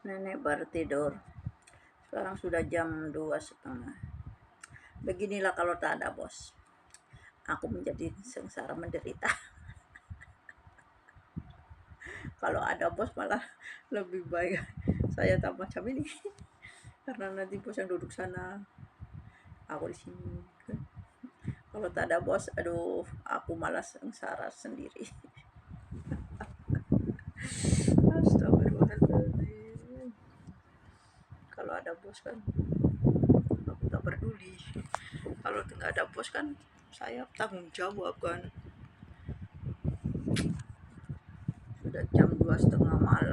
Nenek baru tidur. Sekarang sudah jam 2.30. Beginilah kalau tak ada bos. Aku menjadi sengsara menderita. Kalau ada bos malah lebih baik saya tak macam ini. Karena nanti bos yang duduk sana, aku di sini. Kalau tak ada bos, aduh, aku malas sengsara sendiri. Astagfirullahaladzim. Kalau ada bos kan aku tak peduli. Kalau tidak ada bos kan saya tanggung jawab kan. Sudah jam 2.30 malam.